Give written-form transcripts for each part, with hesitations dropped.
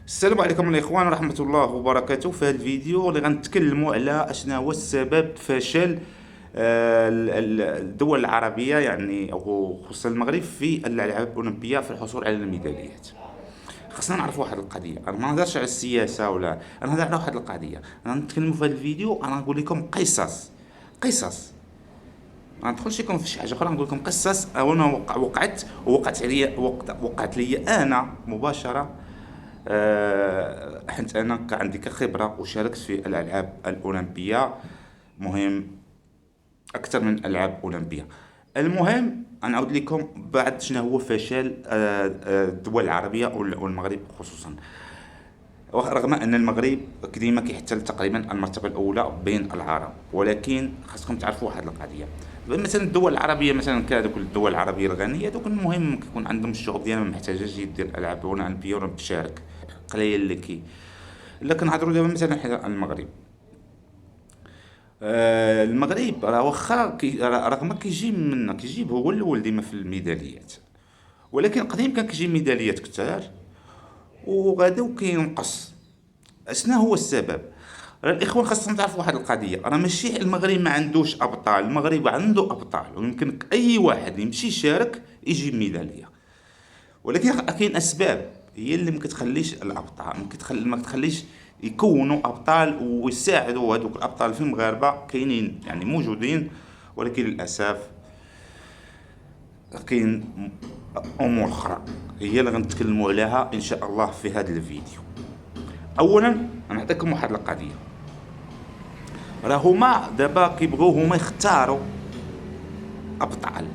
السلام عليكم الاخوان ورحمه الله وبركاته. في هذا الفيديو اللي غنتكلموا على اشنا هو السبب فشل الدول العربيه، يعني او خصوصا المغرب، في الالعاب الاولمبيه في الحصول على الميداليات. خصنا نعرف واحد القضيه، انا ما نهضرش على السياسه، ولا انا نهضر على واحد القضيه. انا نتكلموا في هذا الفيديو، انا نقول لكم قصص. ما ندخلش لكم في شي حاجه اخرى، نقول لكم قصص انا وقعت عليا، وقعت لي انا مباشره. حيت انا عندي كخبره وشاركت في الالعاب الاولمبيه، مهم اكثر من العاب اولمبيه. المهم انا نعاود لكم بعد شنو هو فشل الدول العربيه والمغرب خصوصا. رغم ان المغرب ديما كيحتل تقريبا المرتبه الاولى بين العرب، ولكن خاصكم تعرفوا واحد القضيه. مثلا الدول العربيه، مثلا كهذوك الدول العربيه الغنيه، دوك المهم كيكون عندهم الشعوب ديالها ما محتاجاش يدير العاب اولمبيه ولا تشارك، قليل اللي الا كنهضروا دابا مثلا حنا المغرب. المغرب راه واخا رغم كيجيب هو الاول ديما في الميداليات، ولكن قديم كان كيجيب ميداليات كثار وغادا وكينقص. اشنا هو السبب؟ راه الاخوان خاصهم تعرفوا واحد القضيه، راه ماشي المغرب ما عندوش ابطال، المغرب عنده ابطال، ويمكن اي واحد يمشي يشارك يجيب ميداليه، ولكن كاين اسباب هي اللي ما كتخليش الابطال، ما كتخليش يكونوا ابطال ويساعدوا هذوك الابطال في المغاربه. كاينين يعني موجودين، ولكن للاسف كاين امور اخرى هي اللي غنتكلموا عليها ان شاء الله في هذا الفيديو. اولا نعطيكم واحد القضيه، راه هما دابا كيبغيو هما يختاروا ابطال،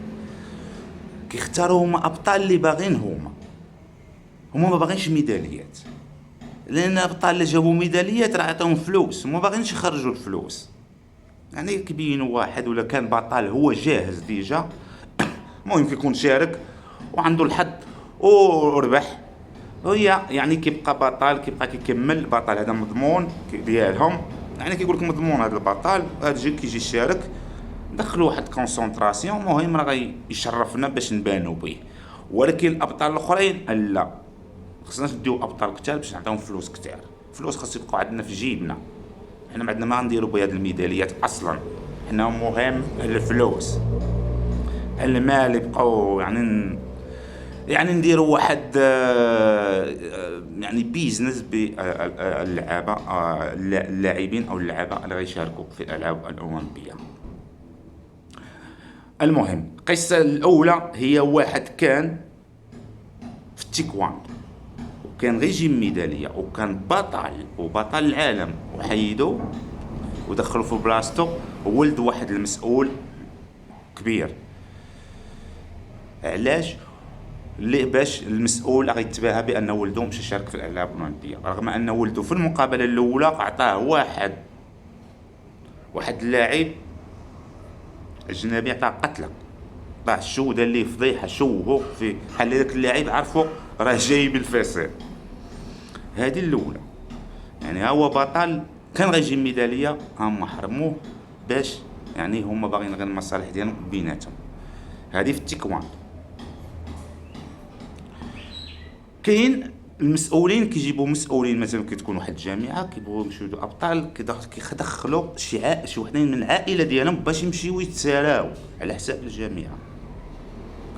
كيختاروا هما ابطال اللي باغين هما ما باغينش ميداليات، لان الابطال اللي جابوا ميداليات راه عطاهم فلوس، وما باغينش يخرجوا الفلوس. يعني كيبينوا واحد ولا كان بطل هو جاهز ديجا، المهم كيكون شارك وعنده الحظ وربح، هي يعني كيبقى بطل، كيبقى كيكمل بطل، هذا مضمون ديالهم. يعني كيقول لك مضمون هذا البطل، هذا كيجي يشارك، دخلوا واحد كونسونطراسيون، المهم راه غيشرفنا باش نبانوا به. ولكن الابطال الاخرين لا، خصناش نديو ابطال كتار باش نعطيهم فلوس كتار. فلوس خاص يبقوا عندنا في جيبنا، حنا ما عندنا ما نديروا بهاد الميداليات اصلا. حنا مهم الفلوس، المال يبقاو يعني نديروا واحد يعني بيزنس باللعابه، اللاعبين او اللعابه اللي غيشاركوا في الالعاب الاولمبيه. المهم القصه الاولى هي واحد كان في التيكواندو، وكان غيجيب ميداليه، وكان بطل العالم، وحيدو ودخلوا في بلاصتو ولد واحد المسؤول كبير. علاش؟ باش المسؤول غيتباهى بان ولده مشى شارك في الالعاب الاولمبيه، رغم ان ولده في المقابله الاولى عطاه واحد اللاعب اجنبي، عطاه قتله، طاح شو دار ليه فضيحه، شوهو في بحال داك اللاعب عرفو راه جاي بالفساد. هذه الاولى، يعني هو بطل كان غيجيب ميداليه، هما حرموه باش يعني هما باغيين غير المصالح ديالهم بيناتهم. هذه في التيكواندو. كاين المسؤولين كيجيبوا مسؤولين، مثلا كتكون واحد الجامعه كيبغيو يمشيو ابطال، كيدخلوا شي وحدين من العائله ديالهم باش يمشيو يتساراو على حساب الجامعه،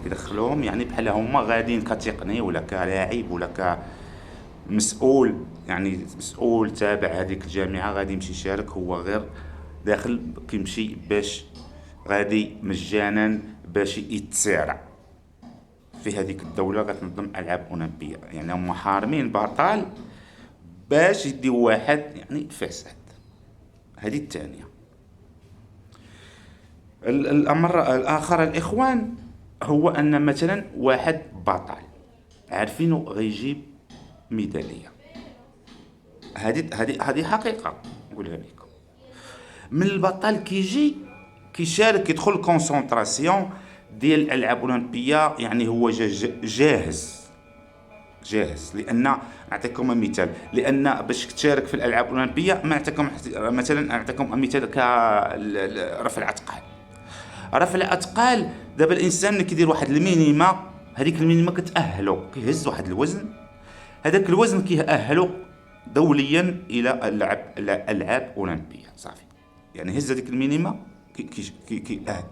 كيدخلوهم يعني بحال هما غاديين كتقني ولا كلاعب ولا كمسؤول، يعني مسؤول تابع هذيك الجامعه غادي يمشي يشارك، هو غير داخل كيمشي باش غادي مجانا باش يتسارع في هذيك الدوله غتنظم العاب اولمبيه. يعني هما حارمين بطل باش يديو واحد يعني فاسد. هذه الثانيه. الامر الاخر الاخوان هو ان مثلا واحد بطل عارفينه غيجيب ميداليه، هذه حقيقه نقولها لكم. من البطل كيجي كيشارك، يدخل كونسونطراسيون ديال الالعاب الاولمبيه، يعني هو جاهز. لان نعطيكم مثال، لان باش تشارك في الالعاب الاولمبيه ما نعطيكم مثلا، نعطيكم مثال رفع الاثقال. رفع الاثقال دابا الانسان اللي كيدير واحد المينيما، هذيك المينيما كتاهلو كيهز واحد الوزن، هذاك الوزن كيأهلوا دوليا الى العاب اولمبيه صافي. يعني هز هذيك المينيما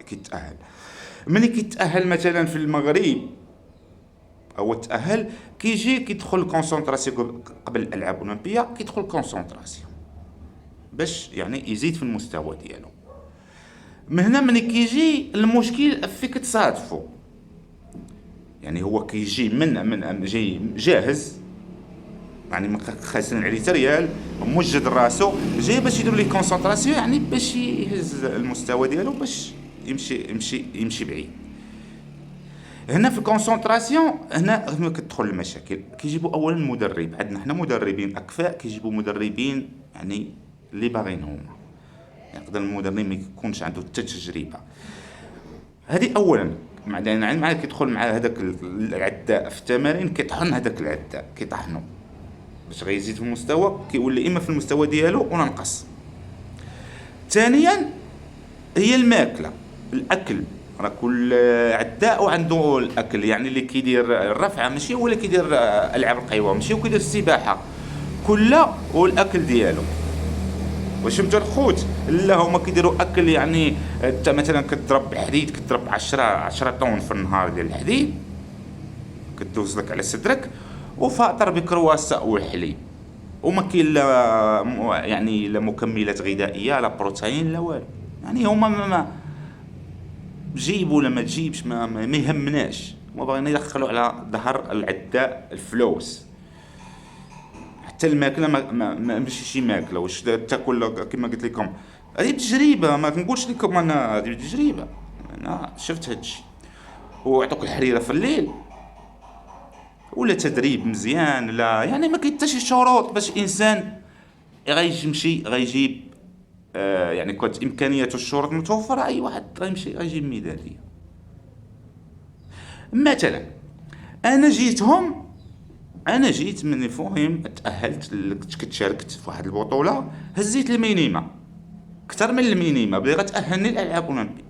كيتأهل. ملي كيتأهل مثلا في المغرب او تأهل، كيجي كيدخل كونسونطراسيون قبل الالعاب الاولمبيه، كيدخل كونسونطراسيون باش يعني يزيد في المستوى ديالو. من هنا ملي كيجي المشكل فيك تصادفوا، يعني هو كيجي من جاي جاهز، يعني ما خاسرين عليه حتى ريال، موجد راسو جاي باش يدير ليه كونسونطراسيون، يعني باش يهز المستوى ديالو باش يمشي بعيد. هنا في الكونسونطراسيون هنا كتدخل المشاكل. كيجيبوا اولا مدرب، عندنا حنا مدربين اكفاء، كيجيبوا مدربين يعني اللي باغيين هما، يقدر المدرب ما يكونش عنده حتى تجربه. هذه اولا. بعدين مع كيدخل مع هذاك العداء في التمارين، كيطحن هذاك العداء، كيطحنوا باش غيزيد في المستوى، كيولي اما في المستوى ديالو ولا نقص. ثانيا هي الماكله، الاكل. راه كل عداء وعنده الاكل، يعني اللي كيدير الرفعه ماشي هو اللي كيدير العاب القوى، ماشي هو كيدير السباحه، كلها والاكل ديالو. واش فهمتوا الخوت؟ لا هما كيديروا اكل، يعني انت مثلا كتضرب حديد، كتضرب 10 طن في النهار ديال الحديد، كدوز لك على صدرك، وفاطر بكرواسه والحليب، وما كاين لا يعني لا مكملات غذائيه لا بروتين لا والو. يعني هما ما تجيب ولا ما تجيبش ما يهمناش، هما باغيين يدخلوا على ظهر العداء الفلوس. حتى الماكله ماشي شي ماكله، واش تاكل كما قلت لكم، هذه تجربه، ما نقولش لكم انا هذه تجربه، انا شفت هذا الشيء. ويعطوك الحريره في الليل ولا تدريب مزيان، لا يعني ما كاين حتى شي شروط باش انسان غيمشي غيجيب يعني كنت امكانياته الشروط متوفره، اي واحد غيمشي غيجيب ميداليه. مثلا انا جيت من فهم تاهلت، كنت في واحد البطوله، هزيت المينيما اكثر من المينيما، بغيت غتاهلني الالعاب الاولمبيه.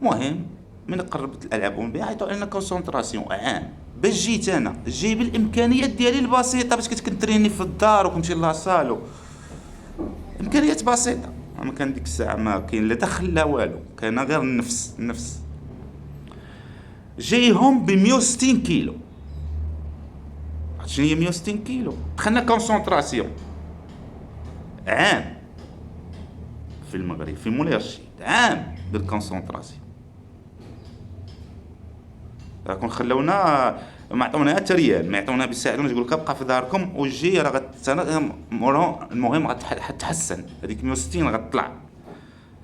المهم من قربت الالعاب الاولمبيه عيطوا لنا كونسونطراسيون عام، باش جيت انا جايب الامكانيات ديالي البسيطه، باش كنت كنتريني في الدار وكنمشي لاصالو، امكانيات بسيطه. ما كان ديك الساعه ما كاين لا دخل لا والو، كان غير النفس. جايهم ب 160 كيلو. شنو هي 160 كيلو؟ دخلنا كونسونطراسيون عام في المغرب، في مولاي رشيد، عام بالكونسونطراسيون. راكم خلونا ما عطونا حتى ريال، ما يعطونا بيساعدونا، يقول لك ابقى في داركم وجي راه المهم غتحسن، هذيك 160 غتطلع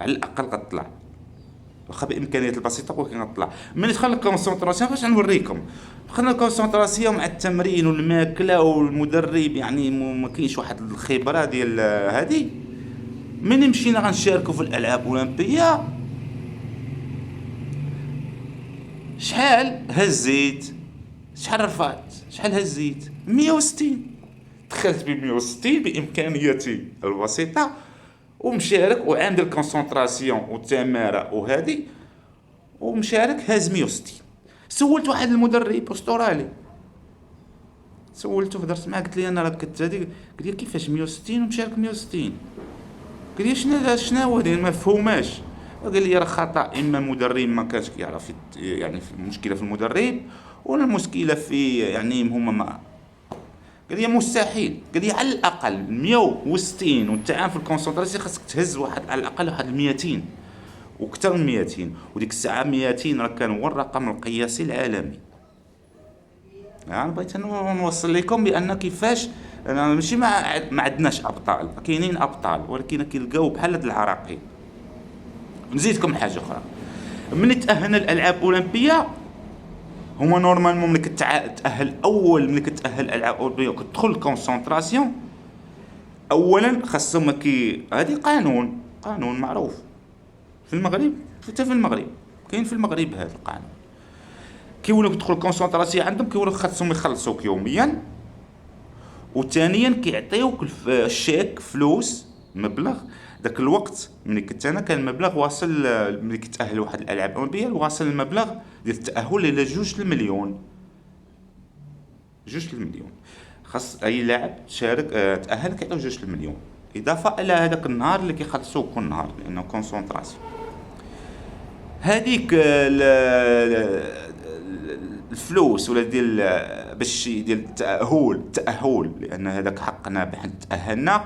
على الاقل، غتطلع واخا بامكانيات البسيطه ولكن غتطلع. من دخلنا الكونسونطراسيون باش نوريكم، دخلنا الكونسونطراسيون مع التمرين والماكله والمدرب، يعني ما كاينش واحد الخبره ديال هذه. من مشينا غنشاركوا في الالعاب الاولمبيه، شحال هزيت، شحال رفعت، شحال هزيت؟ 160. دخلت ب 160 بامكانياتي البسيطه ومشارك وعامل الكونسونطراسيون والتماره وهذه، ومشارك هاز 160. سولت واحد المدرب استرالي، سولته هضرت معاه، قلت لي انا راه كنت هذه، قال لي كيفاش 160 ومشارك 160؟ قال لي شنو هذه ما مفهوماش. قال لي راه خطا، اما مدرب ما كانش كيعرف، يعني في المشكله في المدرب ولا المشكله في يعني هما ما. قال لي مستحيل، قال لي على الاقل 160 وانت عام في الكونسونطراسيون خاصك تهز واحد على الاقل واحد 200 وكثر من 200. وديك الساعه 200 راه كان هو الرقم القياسي العالمي. انا بغيت نوصل لكم بان كيفاش انا ماشي ما عندناش ابطال، كاينين ابطال ولكن كيلقاو بحال هاد العراقيل. نزيدكم حاجه اخرى، من تاهلنا الالعاب الاولمبيه هما نورمالمون ملي كتاهل اول، ملي كتاهل الالعاب الاولمبيه وكتدخل الكونسونطراسيون، اولا خاصهم هذه قانون معروف في المغرب، حتى في المغرب كاين، في المغرب هذا القانون. كيولوا كيدخلوا الكونسونطراسيون عندهم، كيولوا خاصهم يخلصوك يوميا، وثانيا كيعطيوك الشيك فلوس مبلغ. ذاك الوقت ملي كنت انا كان المبلغ واصل، ملي كتاهل واحد الالعاب الاولمبيه واصل المبلغ ديال التاهل الى 2 مليون 2 المليون. خاص اي لاعب شارك تاهل كيعطيو 2 المليون، اضافه الى هذاك النهار اللي كيخلصوه كل نهار لانه كونسونطراسيون. هذيك الفلوس ولا ديال باش ديال التاهل لان هذاك حقنا بحال تاهلنا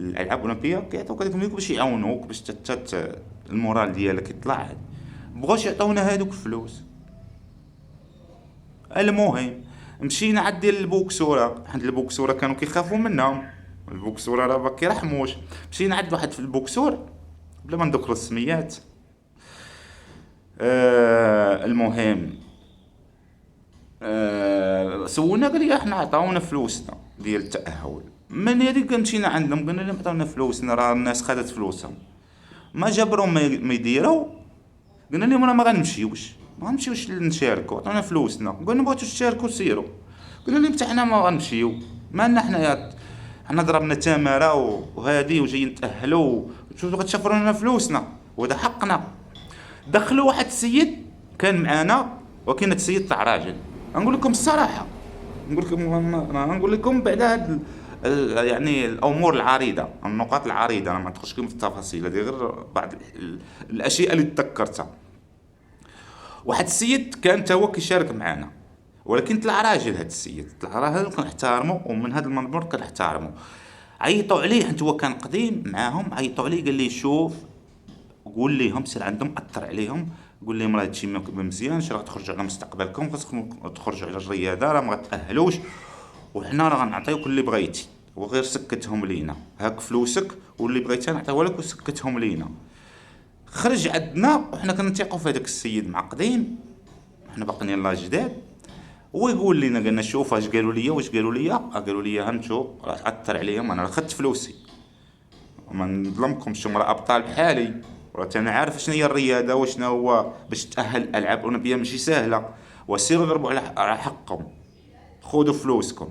الالعاب الاولمبيه، كيعطيوك هذاك المليون باش يعاونوك باش المورال ديالك يطلع. بغاوش يعطيونا هذوك الفلوس. المهم مشينا عند ديال البوكسوره، عند البوكسوره كانوا كيخافوا منهم، البوكسوره راه ما كيرحموش. مشينا عند واحد في البوكسور بلا ما نذكر السميات. المهم سولنا قال لي احنا عطاونا فلوسنا ديال التاهل. من هذيك مشينا عندهم قلنا لهم عطاونا فلوسنا، راه الناس خدت فلوسهم ما جبرهم ما يديروا. قلنا لهم راه ما غنمشيوش نشاركوا، عطاونا فلوسنا. قلنا بغيتو تشاركوا سيروا. قلنا لهم حتى حنا ما غنمشيو، مالنا حنا ضربنا تماره وهادي وجايين نتاهلوا، شوفوا غتشفروا لنا فلوسنا وهذا حقنا. دخلوا واحد السيد كان معانا وكان السيد تاع راجل. نقول لكم الصراحه، نقول لكم بعد هاد يعني الامور العريضه، النقاط العريضه، انا ما ندخلش لكم في التفاصيل، هذه غير بعض الاشياء اللي تذكرتها. واحد السيد كان تا هو كيشارك معنا ولكن طلع راجل. هاد السيد طلع راجل كنحتارمو ومن هاد المنبر كنحتارمو. عيطوا عليه حيت هو كان قديم معاهم، عيطوا عليه قال لي شوف قول ليهم سير عندهم اثر عليهم، قول لهم راه هادشي ما مزيانش، راه تخرجوا على مستقبلكم، خاصكم تخرجوا على الرياضه، راه ما غتاهلوش وحنا راه غنعطيوك اللي بغيتي. وغير سكتهم لينا، هاك فلوسك واللي بغيتي نعطيوها لك وسكتهم لينا. خرج عندنا وحنا كنثيقوا في هذاك السيد معقدين، حنا باقيين يلاه جداد. هو يقول لنا قالنا شوف اش قالوا لي قالوا لي هانتو راه اثر عليهم، انا اخذت فلوسي وما نظلمكمش، راه ابطال بحالي، وراه انا عارف شنو هي الرياضه وشنو هو باش تاهل الالعاب الاولمبيه ماشي سهله. وسيروا ضربوا على حقكم، خذوا فلوسكم.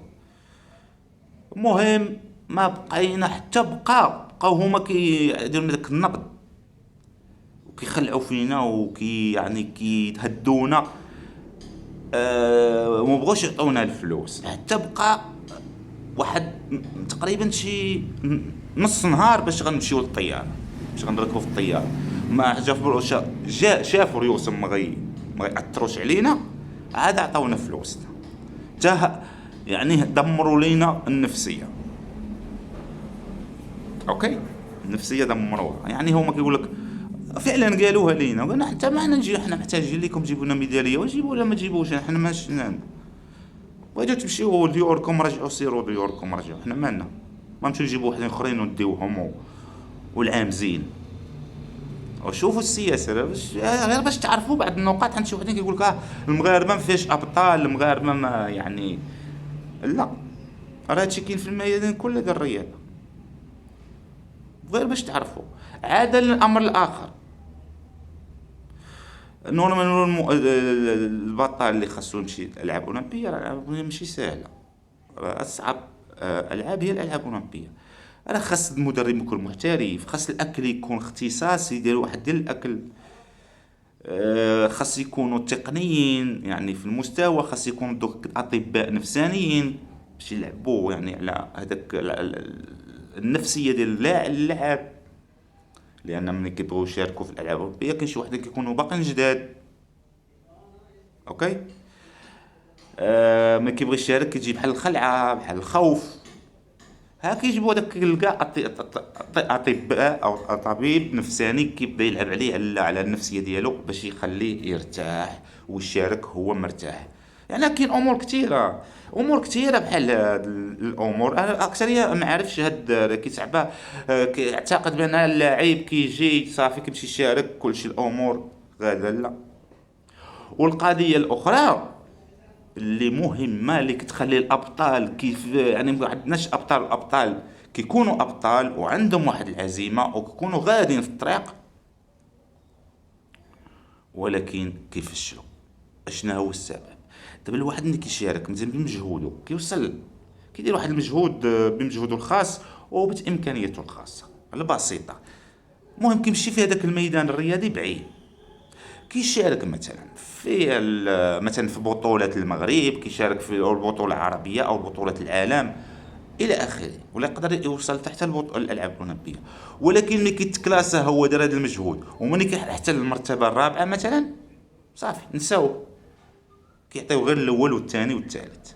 المهم ما بقينا حتى بقاو هما كيديروا داك النقد وكيخلعوا فينا يعني كيتهدونا. وما بغوش يعطونا الفلوس حتى بقى واحد تقريبا شي نص نهار باش غنمشيو للطياره، باش غنركبوا في الطياره. ما شافوا ريوسهم ما غيأثروش علينا، عاد عطاونا فلوسنا. يعني دمروا لينا النفسيه. اوكي النفسيه دمروها. يعني هما كيقول لك فعلا قالوها لينا، قلنا حتى معنا نجي حنا محتاجين لكم تجيبوا لنا ميداليه، وجيبوا ولا ما تجيبوش حنا ماشي بغيتو تمشيو ديوركم رجعوا، سيروا ديوركم رجعوا، حنا مالنا. ما نمشيو نجيبوا واحدين اخرين ونديوهم والعامزين. وشوفوا السياسه غير باش تعرفوا بعض النقاط. عند شي وحدين كيقول لك المغاربه ما فيهاش ابطال، المغاربه ما يعني لا، راه هادشي كاين في الميادين كل ديال الرياضه، غير باش تعرفوا. عاد الامر الاخر، نورمالمون البطل اللي خاصو يمشي الالعاب الاولمبيه، الالعاب الاولمبيه ماشي سهله، اصعب العاب هي الالعاب الاولمبيه. راه خاص المدرب يكون محترف، خاص الاكل يكون اختصاصي، يديروا واحد ديال الاكل، خاص يكونوا تقنيين يعني في المستوى، خاص يكونوا دوك اطباء نفسانيين باش يلعبوا يعني على هذاك النفسيه ديال اللاعب. لان ملي كيبغيو يشاركوا في الالعاب الاولمبيه كاين شي وحدين كيكونوا باقيين جداد. اوكي ملي كيبغي يشارك كيجي بحال الخلعه بحال الخوف، ها كيجيبوا داك كاع اطباء او طبيب نفساني كيبدا يلعب عليه على النفسيه ديالو باش يخليه يرتاح ويشارك هو مرتاح. يعني كاين امور كثيره بحال هاد الامور. انا اكثريه ما عارفش هاد كيتعبى، كيعتقد بان اللاعب كيجي صافي كيمشي يشارك كلشي الامور غادا لا. والقضيه الاخرى اللي مهمه اللي كتخلي الابطال كيف يعني ما عندناش الابطال كيكونوا ابطال وعندهم واحد العزيمه وكيكونوا غاديين في الطريق ولكن كيفشلوا. اشنا هو السبب؟ دابا الواحد ملي كيشارك مزيان بمجهوده كيوصل كيدير واحد المجهود بمجهوده الخاص وبامكانياته الخاصه البسيطه. المهم كيمشي في هذاك الميدان الرياضي بعيد، كيشارك مثلا مثلا في بطولة المغرب، كيشارك في البطولة العربية أو بطولة العالم الى اخره، ولا يقدر يوصل تحت الالعاب الاولمبيه. ولكن ملي كيتكلاسا هو دار هذا المجهود وملي كيحل حتى للمرتبه الرابعه مثلا، صافي نساوه، كيعطيو غير الاول والثاني والثالث.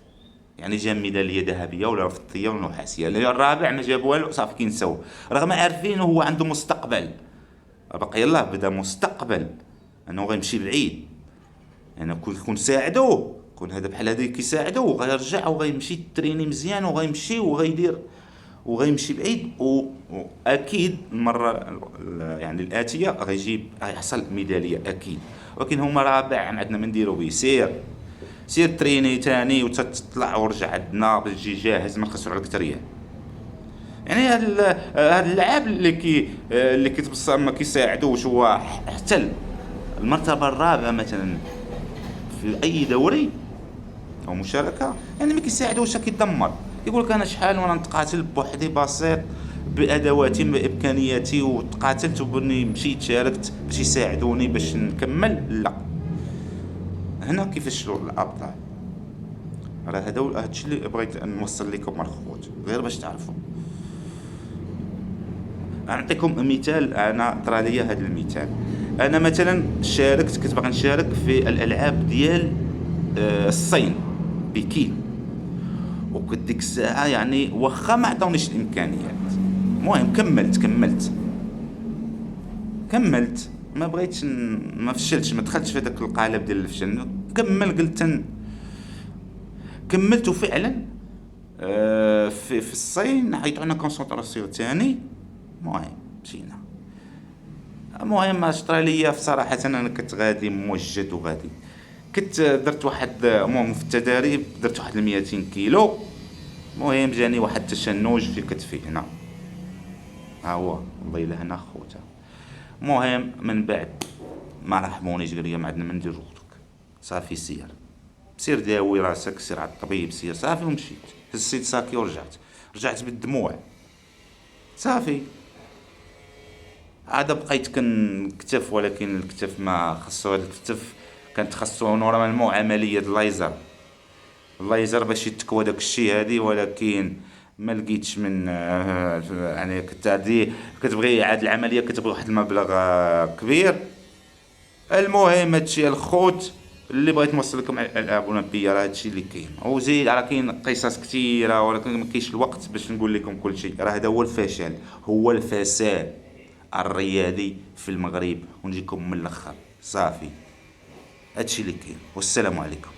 يعني جا ميداليه ذهبيه ولا فضيه ولا نحاسيه، الرابع ما جاب والو، صافي كينساوه، رغم عارفين هو عنده مستقبل، باقي يلاه بدا مستقبل انه غيمشي بعيد. يعني كون ساعدوه، كون هذا بحال هذا كيساعدوه، وغيرجع وغيمشي تريني مزيان وغيمشي وغيدير وغيمشي بعيد، واكيد المره يعني الاتيه غيحصل ميداليه اكيد. ولكن هما رابع ما عندنا ما نديرو به، سير تريني تاني وتطلع ورجع عندنا باش تجي جاهز، ما نخسروا عليك تريال. يعني هاد اللعاب اللي كيتبصر ما كيساعدوش هو حتى المرتبه الرابعه مثلا في اي دوري او مشاركه، يعني ما كيساعدوش، كيدمر، يقول لك انا شحال وانا نتقاتل بوحدي بسيط بادواتي بامكانياتي، وتقاتلت وبني مشيت شاركت باش يساعدوني باش نكمل. لا، هنا كيفشلوا الابطال. راه هذا الشيء اللي بغيت نوصل لكم الخوت، غير باش تعرفوا. نعطيكم مثال، انا طرا ليا هذا المثال. انا مثلا كنت باغي نشارك في الالعاب ديال الصين، بكين، وكنت ديك الساعه يعني واخا ما عطاونيش الامكانيات، المهم كملت، ما بغيتش ما فشلتش، ما دخلتش في هذاك القالب ديال الفشل، قلت كملت. وفعلا في الصين عيطوا لنا كونسونطراسيون ثاني، المهم مشينا. المهم شطرا ليا في صراحه انا كنت غادي موجد وغادي، كنت درت واحد المهم في التدريب درت واحد 200 كيلو. المهم جاني واحد التشنج في كتفي هنا، ها هو الله الا هنا خوتا. المهم من بعد ما رحمونيش، قال لي ما عندنا ما نديرو لك، صافي سير داوي راسك، سير على الطبيب، سير، صافي. ومشيت هزيت ساكي رجعت بالدموع، صافي. عاد بقيت كنكتف، ولكن الكتف ما خصو، هذا الكتف كانت خصو نورمالمون عمليه اللايزر باش يتكوى داك الشيء هادي، ولكن ما لقيتش من يعني كنت هادي كتبغي عاد العمليه كتبغي واحد المبلغ كبير. المهم هادشي الخوت اللي بغيت نوصل لكم على الالعاب الاولمبيه، راه هادشي اللي كاين، وزيد راه كاين قصص كثيره، ولكن ما كاينش الوقت باش نقول لكم كل شيء. راه هذا هو الفشل، هو الفساد الرياضي في المغرب، ونجيكم من الاخر، صافي. هادشي اللي كاين، والسلام عليكم.